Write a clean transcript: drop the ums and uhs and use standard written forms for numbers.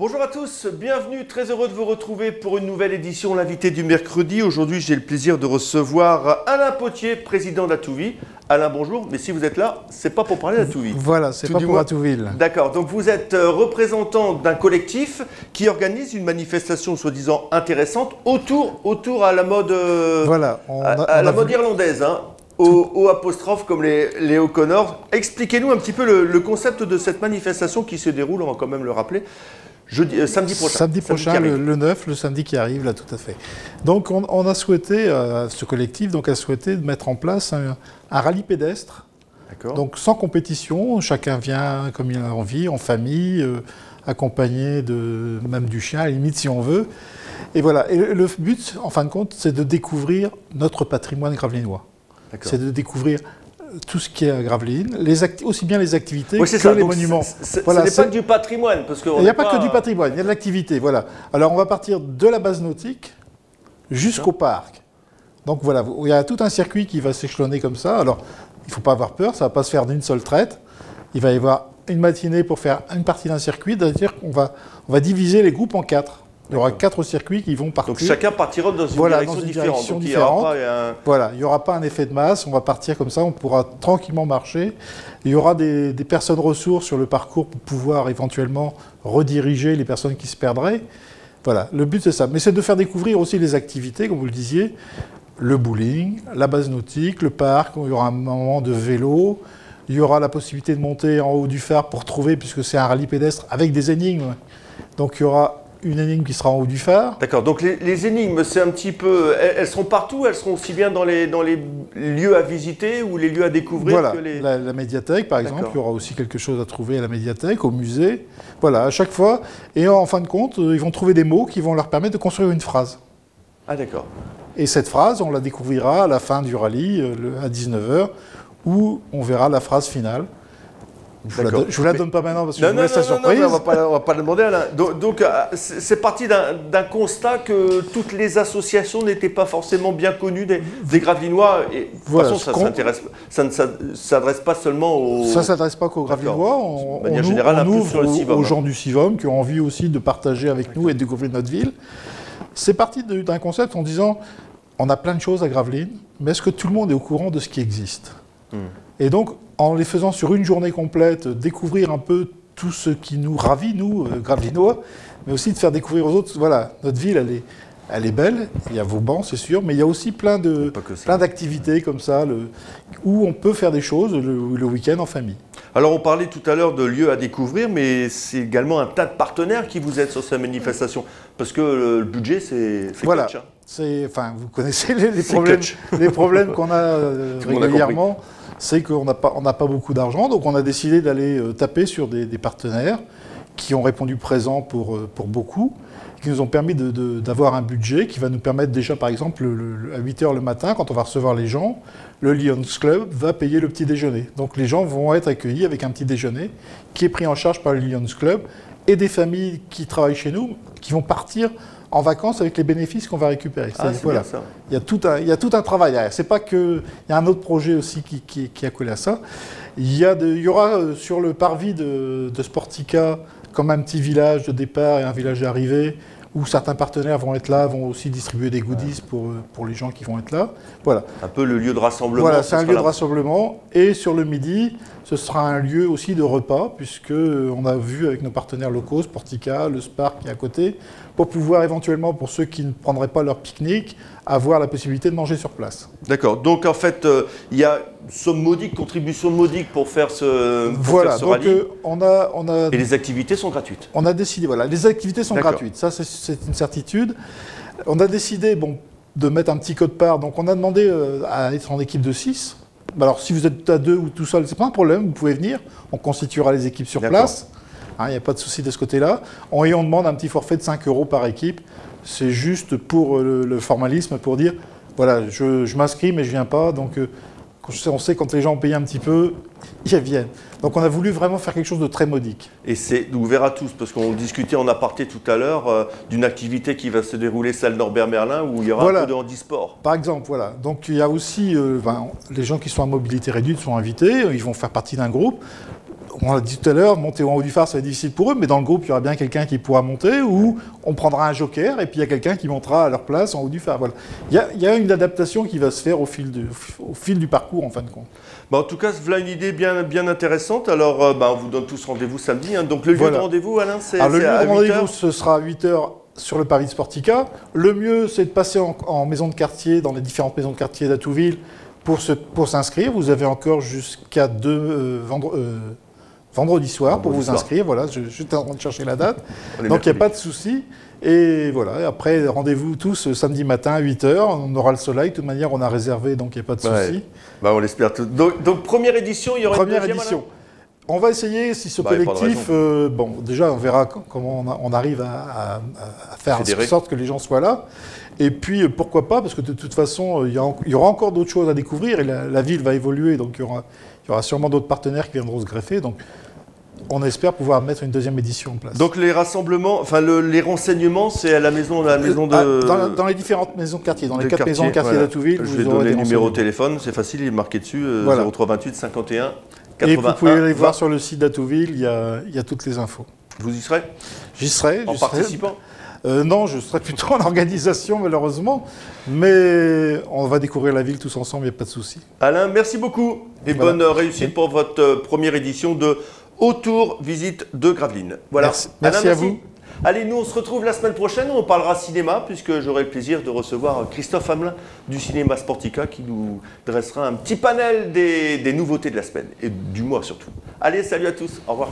Bonjour à tous, bienvenue, très heureux de vous retrouver pour une nouvelle édition, l'invité du mercredi. Aujourd'hui, j'ai le plaisir de recevoir Alain Potier, président d'Atouvie. Alain, bonjour, mais si vous êtes là, c'est pas pour parler d'Atouvie. Voilà, c'est pas pour Atouville. D'accord, donc vous êtes représentant d'un collectif qui organise une manifestation soi-disant intéressante autour à la mode, voilà, la mode irlandaise, hein, au apostrophe comme les O'Connor. Expliquez-nous un petit peu le concept de cette manifestation qui se déroule, on va quand même le rappeler, samedi prochain. Samedi prochain, le 9, le samedi qui arrive, là, tout à fait. Donc, on a souhaité, ce collectif a souhaité mettre en place un rallye pédestre. Donc, sans compétition, chacun vient comme il a envie, en famille, accompagné même du chien, à la limite, si on veut. Et voilà. Et le but, en fin de compte, c'est de découvrir notre patrimoine gravelinois. C'est de découvrir tout ce qui est à Gravelines, aussi bien les activités que les monuments. Voilà, ce n'est pas que du patrimoine. Il n'y a pas que du patrimoine, il y a de l'activité. Voilà. Alors on va partir de la base nautique jusqu'au parc. Donc voilà, il y a tout un circuit qui va s'échelonner comme ça. Alors il ne faut pas avoir peur, ça ne va pas se faire d'une seule traite. Il va y avoir une matinée pour faire une partie d'un circuit, c'est-à-dire qu'on va diviser les groupes en 4. Il y aura 4 circuits qui vont partir. Donc chacun partira dans une direction différente. Voilà, il n'y aura pas un effet de masse, on va partir comme ça, on pourra tranquillement marcher. Il y aura des personnes ressources sur le parcours pour pouvoir éventuellement rediriger les personnes qui se perdraient. Voilà, le but c'est ça. Mais c'est de faire découvrir aussi les activités, comme vous le disiez, le bowling, la base nautique, le parc, il y aura un moment de vélo, il y aura la possibilité de monter en haut du phare pour trouver, puisque c'est un rallye pédestre avec des énigmes. Donc il y aura une énigme qui sera en haut du phare. D'accord, donc les énigmes, c'est un petit peu... Elles seront partout, elles seront aussi bien dans les lieux à visiter ou les lieux à découvrir voilà, que les... la médiathèque, par exemple, il y aura aussi quelque chose à trouver à la médiathèque, au musée. Voilà, à chaque fois. Et en fin de compte, ils vont trouver des mots qui vont leur permettre de construire une phrase. Ah d'accord. Et cette phrase, on la découvrira à la fin du rallye, à 19h, où on verra la phrase finale. Je ne vous la donne pas maintenant parce que je vous laisse la surprise. Non, on va pas le demander, Alain. Donc c'est parti d'un constat que toutes les associations n'étaient pas forcément bien connues des Gravelinois. Et de toute façon, ça ne s'adresse pas seulement aux... Ça ne s'adresse pas qu'aux Gravelinois. On ouvre aux gens du CIVOM qui ont envie aussi de partager avec nous et de découvrir notre ville. C'est parti d'un concept en disant, on a plein de choses à Gravelines, mais est-ce que tout le monde est au courant de ce qui existe ? Et donc, en les faisant sur une journée complète, découvrir un peu tout ce qui nous ravit, nous, Gravelinois, mais aussi de faire découvrir aux autres, voilà, notre ville, elle est belle, il y a Vauban, c'est sûr, mais il y a aussi plein d'activités comme ça, où on peut faire des choses le week-end en famille. Alors, on parlait tout à l'heure de lieux à découvrir, mais c'est également un tas de partenaires qui vous aident sur cette manifestation, parce que le budget, c'est voilà. clutch, hein. Enfin, vous connaissez les problèmes qu'on a régulièrement. C'est qu'on n'a pas beaucoup d'argent, donc on a décidé d'aller taper sur des partenaires qui ont répondu présent pour beaucoup, qui nous ont permis d'avoir un budget qui va nous permettre déjà, par exemple, à 8h le matin, quand on va recevoir les gens, le Lions Club va payer le petit déjeuner. Donc les gens vont être accueillis avec un petit déjeuner qui est pris en charge par le Lions Club et des familles qui travaillent chez nous qui vont partir en vacances avec les bénéfices qu'on va récupérer. Voilà. Ça. Il y a tout un travail derrière. C'est pas que... Il y a un autre projet aussi qui a collé à ça. Il y aura sur le parvis de Sportica comme un petit village de départ et un village d'arrivée où certains partenaires vont être là, vont aussi distribuer des goodies pour les gens qui vont être là. Voilà. Un peu le lieu de rassemblement. Voilà, c'est un lieu de rassemblement. Et sur le midi, ce sera un lieu aussi de repas, puisqu'on a vu avec nos partenaires locaux, Sportica, le Spark qui est à côté, pour pouvoir éventuellement, pour ceux qui ne prendraient pas leur pique-nique, avoir la possibilité de manger sur place. D'accord. Donc en fait, il y a somme modique, contribution modique pour faire ce rallye. On a... Et les activités sont gratuites. On a décidé, voilà, les activités sont gratuites. Ça, c'est une certitude. On a décidé, de mettre un petit code part. Donc on a demandé à être en équipe de 6. Alors si vous êtes à 2 ou tout seul, c'est pas un problème, vous pouvez venir. On constituera les équipes sur place. Il n'y a pas de souci de ce côté-là. Et on demande un petit forfait de 5 € par équipe. C'est juste pour le formalisme, pour dire, voilà, je m'inscris mais je ne viens pas. Donc on sait quand les gens ont payé un petit peu, ils viennent. Donc on a voulu vraiment faire quelque chose de très modique. Et c'est ouvert à tous, parce qu'on discutait en aparté tout à l'heure d'une activité qui va se dérouler, salle Norbert Merlin, où il y aura un peu de handisport. Par exemple, voilà. Donc il y a aussi, les gens qui sont à mobilité réduite sont invités, ils vont faire partie d'un groupe. on l'a dit tout à l'heure, monter en haut du phare, ça va être difficile pour eux, mais dans le groupe, il y aura bien quelqu'un qui pourra monter, ou on prendra un joker, et puis il y a quelqu'un qui montera à leur place en haut du phare. Voilà. Il y a une adaptation qui va se faire au fil du parcours, en fin de compte. Bah, en tout cas, voilà une idée bien intéressante. Alors, on vous donne tous rendez-vous samedi. Hein. Donc, le lieu de rendez-vous, Alain, c'est à 8h. Le lieu de rendez-vous, ce sera à 8h sur le parvis de Sportica. Le mieux, c'est de passer en maison de quartier, dans les différentes maisons de quartier d'Atouville, pour s'inscrire. Vous avez encore jusqu'à vendredi soir pour vous inscrire. Voilà, je suis en train de chercher la date. Donc, il n'y a pas de souci. Et voilà, et après, rendez-vous tous samedi matin à 8h. On aura le soleil. De toute manière, on a réservé, donc il n'y a pas de souci. Bah, on l'espère tout. Donc, première édition, il y aura une deuxième édition. On va essayer, si ce collectif... bon, déjà, on verra comment on arrive à faire en sorte que les gens soient là. Et puis, pourquoi pas, parce que de toute façon, il y aura encore d'autres choses à découvrir. Et la ville va évoluer, donc il y aura sûrement d'autres partenaires qui viendront se greffer. Donc, on espère pouvoir mettre une deuxième édition en place. Donc les rassemblements, enfin les renseignements, c'est à la maison de... Dans les différentes maisons de quartier, dans les 4 maisons de quartier d'Atouville. Je vais donner le numéro de téléphone, c'est facile, il est marqué dessus, 0328 51 81 Et vous pouvez aller voir sur le site d'Atouville, il y a toutes les infos. Vous y serez? J'y serai. En participant? Non, je serai plutôt en organisation malheureusement, mais on va découvrir la ville tous ensemble, il n'y a pas de souci. Alain, merci beaucoup et bonne réussite pour votre première édition de Autour Visite de Gravelines. Voilà. Merci à vous. Allez, nous on se retrouve la semaine prochaine, on parlera cinéma, puisque j'aurai le plaisir de recevoir Christophe Hamelin du cinéma Sportica qui nous dressera un petit panel des nouveautés de la semaine, et du mois surtout. Allez, salut à tous, au revoir.